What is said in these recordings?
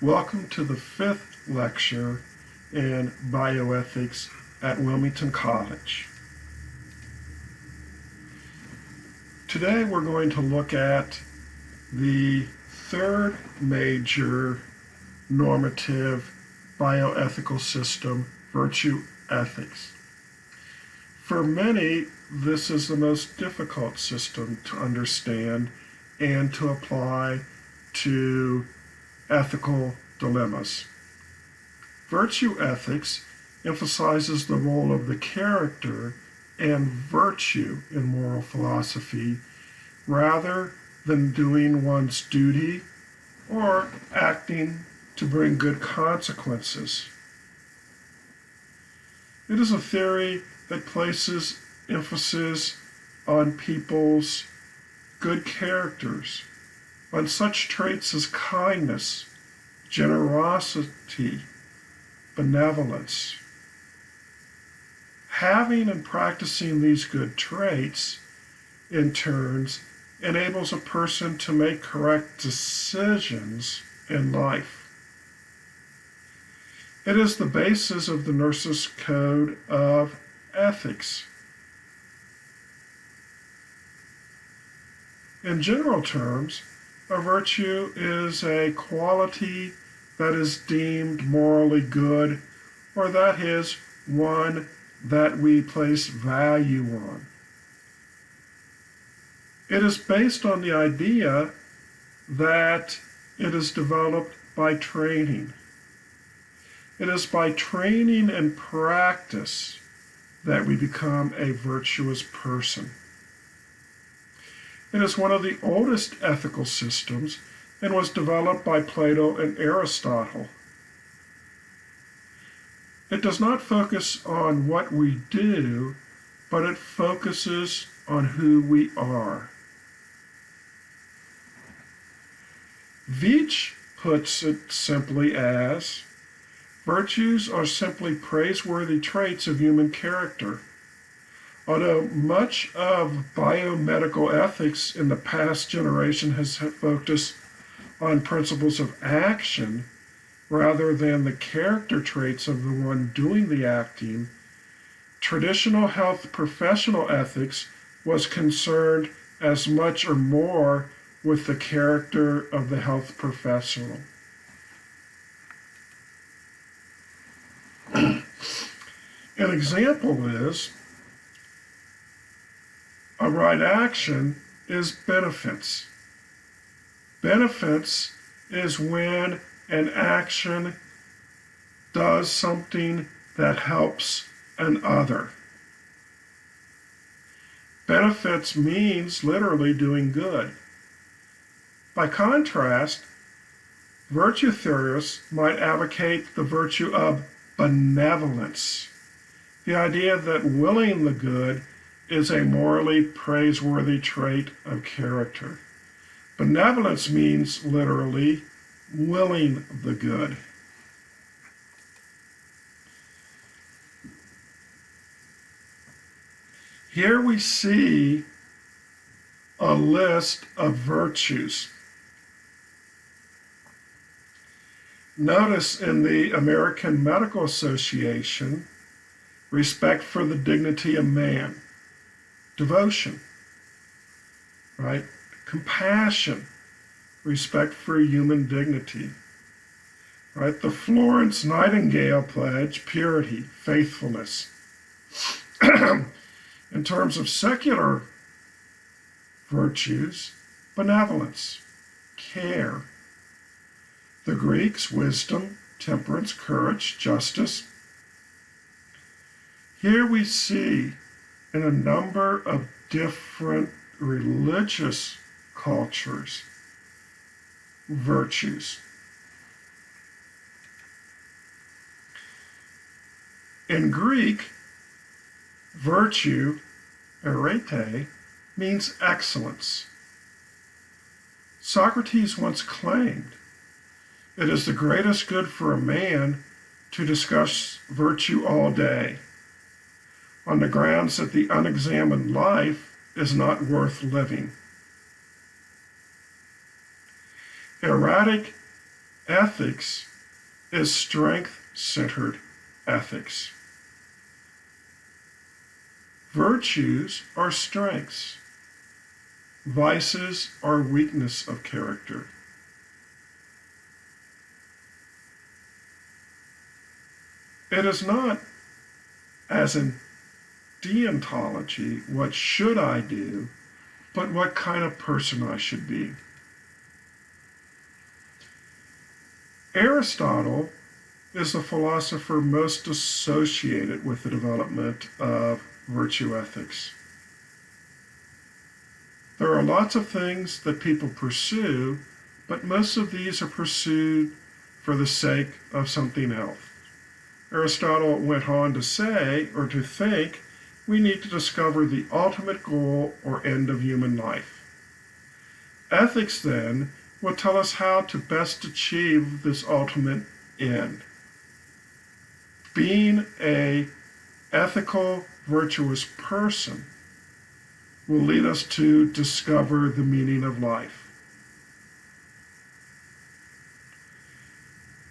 Welcome to the fifth lecture in bioethics at Wilmington College. Today we're going to look at the third major normative bioethical system, virtue ethics. For many, this is the most difficult system to understand and to apply to ethical dilemmas. Virtue ethics emphasizes the role of the character and virtue in moral philosophy rather than doing one's duty or acting to bring good consequences. It is a theory that places emphasis on people's good characters, on such traits as kindness, generosity, benevolence. Having and practicing these good traits, in turn, enables a person to make correct decisions in life. It is the basis of the Nurse's Code of Ethics. In general terms, a virtue is a quality that is deemed morally good, or that is one that we place value on. It is based on the idea that it is developed by training. It is by training and practice that we become a virtuous person. It is one of the oldest ethical systems and was developed by Plato and Aristotle. It does not focus on what we do, but it focuses on who we are. Veitch puts it simply as, virtues are simply praiseworthy traits of human character. Although much of biomedical ethics in the past generation has focused on principles of action rather than the character traits of the one doing the acting, traditional health professional ethics was concerned as much or more with the character of the health professional. An example is a right action is beneficence. Beneficence is when an action does something that helps an other. Benefits means literally doing good. By contrast, virtue theorists might advocate the virtue of benevolence, the idea that willing the good is a morally praiseworthy trait of character. Benevolence means literally willing the good. Here we see a list of virtues. Notice in the American Medical Association, respect for the dignity of man. Devotion, right? Compassion, respect for human dignity, right? The Florence Nightingale Pledge, purity, faithfulness. In terms of secular virtues, benevolence, care. The Greeks, wisdom, temperance, courage, justice. Here we see in a number of different religious cultures, virtues. In Greek, virtue, arete, means excellence. Socrates once claimed, it is the greatest good for a man to discuss virtue all day, on the grounds that the unexamined life is not worth living. Erratic Ethics is strength-centered ethics. Virtues are strengths. Vices are weakness of character. It is not, as in deontology, what should I do, but what kind of person I should be. Aristotle is the philosopher most associated with the development of virtue ethics. There are lots of things that people pursue, but most of these are pursued for the sake of something else. Aristotle went on to say, or to think, we need to discover the ultimate goal or end of human life. Ethics, then, will tell us how to best achieve this ultimate end. Being an ethical, virtuous person will lead us to discover the meaning of life.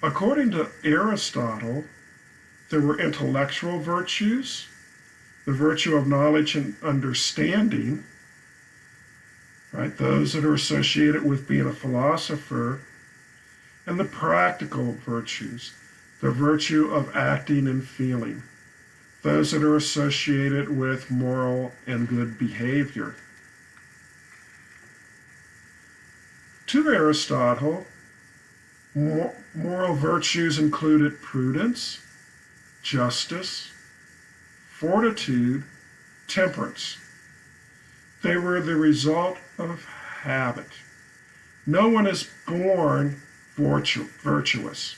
According to Aristotle, there were intellectual virtues, the virtue of knowledge and understanding, right? Those that are associated with being a philosopher, and the practical virtues, the virtue of acting and feeling, those that are associated with moral and good behavior. To Aristotle, moral virtues included prudence, justice, fortitude, temperance. They were the result of habit. No one is born virtuous.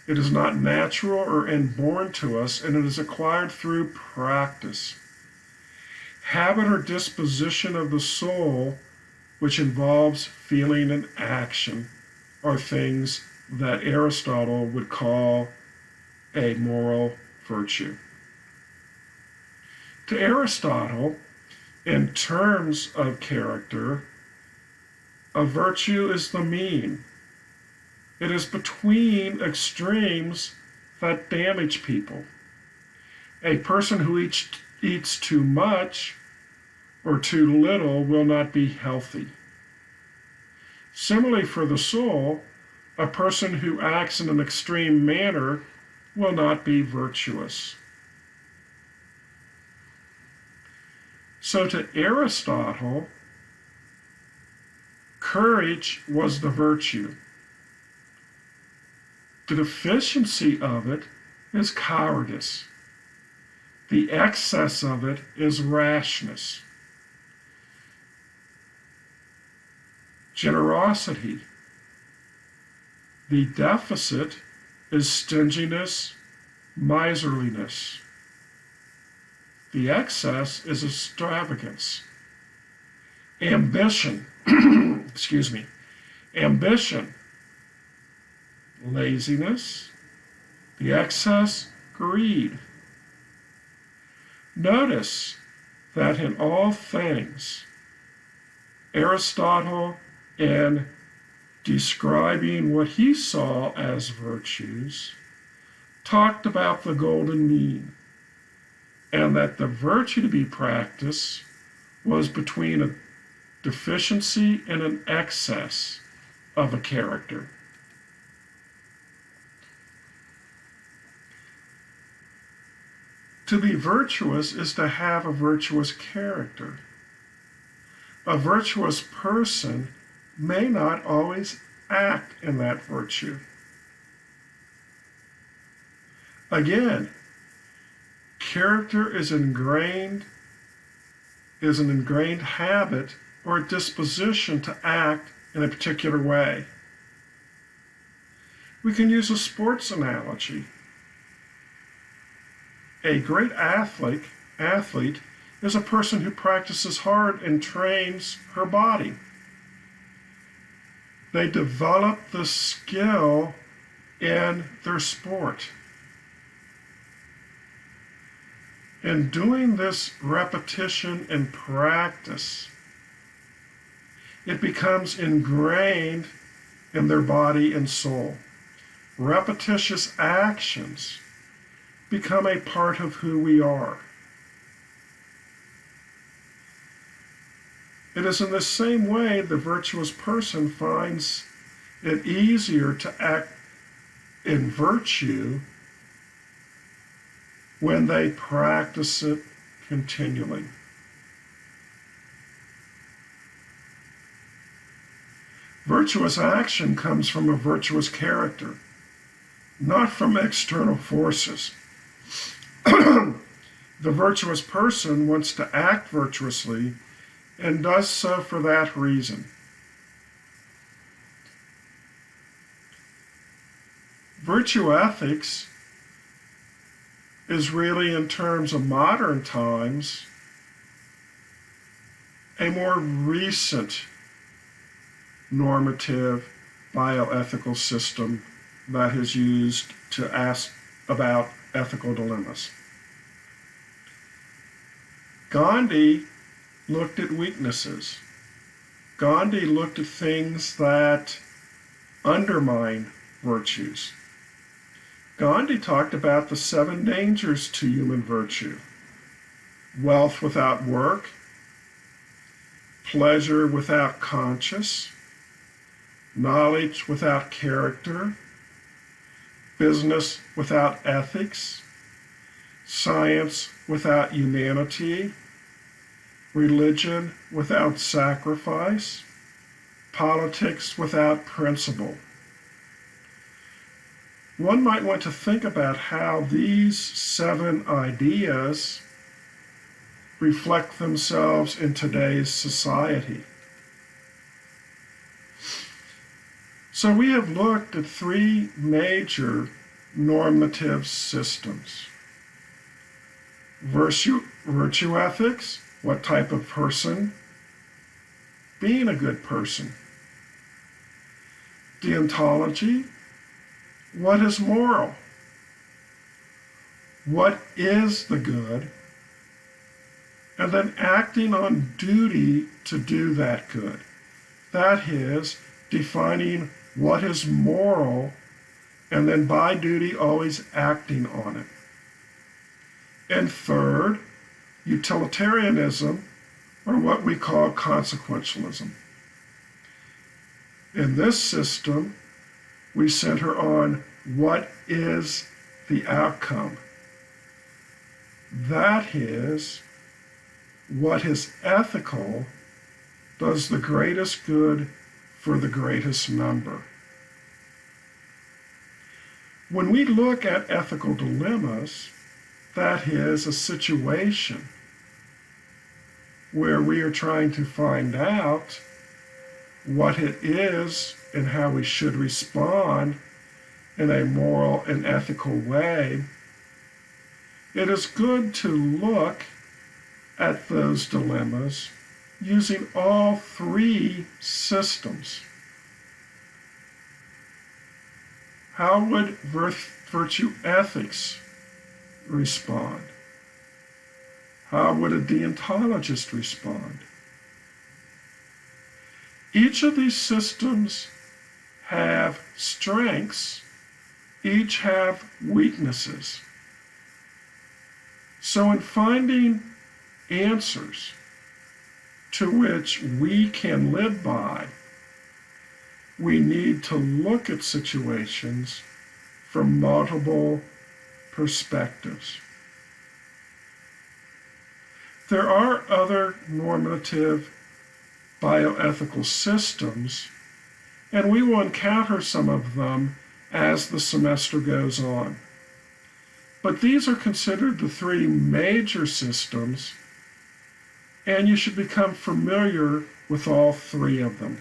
It is not natural or inborn to us, and it is acquired through practice. Habit or disposition of the soul, which involves feeling and action, are things that Aristotle would call a moral virtue. To Aristotle, in terms of character, a virtue is the mean. It is between extremes that damage people. A person who eats too much or too little will not be healthy. Similarly, for the soul, a person who acts in an extreme manner will not be virtuous. So to Aristotle, courage was the virtue. The deficiency of it is cowardice. The excess of it is rashness. Generosity. The deficit is stinginess, miserliness. The excess is extravagance. Ambition, ambition, laziness. The excess, greed. Notice that in all things, Aristotle, in describing what he saw as virtues, talked about the golden mean, and that the virtue to be practiced was between a deficiency and an excess of a character. To be virtuous is to have a virtuous character. A virtuous person may not always act in that virtue. Again, character is an ingrained habit or a disposition to act in a particular way. We can use a sports analogy. A great athlete is a person who practices hard and trains her body. They develop the skill in their sport. In doing this repetition and practice, it becomes ingrained in their body and soul. Repetitious actions become a part of who we are. It is in the same way the virtuous person finds it easier to act in virtue when they practice it continually. Virtuous action comes from a virtuous character, not from external forces. The virtuous person wants to act virtuously and does so for that reason. Virtue ethics is really, in terms of modern times, a more recent normative bioethical system that is used to ask about ethical dilemmas. Gandhi looked at weaknesses. Gandhi looked at things that undermine virtues. Gandhi talked about the 7 dangers to human virtue: wealth without work, pleasure without conscience, knowledge without character, business without ethics, science without humanity, religion without sacrifice, politics without principle. One might want to think about how these 7 ideas reflect themselves in today's society. So we have looked at 3 major normative systems. Virtue ethics, what type of person? Being a good person. Deontology, what is moral? What is the good? And then acting on duty to do that good. That is, defining what is moral, and then by duty always acting on it. And third, utilitarianism, or what we call consequentialism. In this system, we center on what is the outcome. That is, what is ethical does the greatest good for the greatest number. When we look at ethical dilemmas, that is a situation where we are trying to find out what it is and how we should respond in a moral and ethical way. It is good to look at those dilemmas using all 3 systems. How would virtue ethics respond? How would a deontologist respond? Each of these systems have strengths, each have weaknesses. So in finding answers to which we can live by, we need to look at situations from multiple perspectives. There are other normative bioethical systems, and we will encounter some of them as the semester goes on. But these are considered the 3 major systems, and you should become familiar with all 3 of them.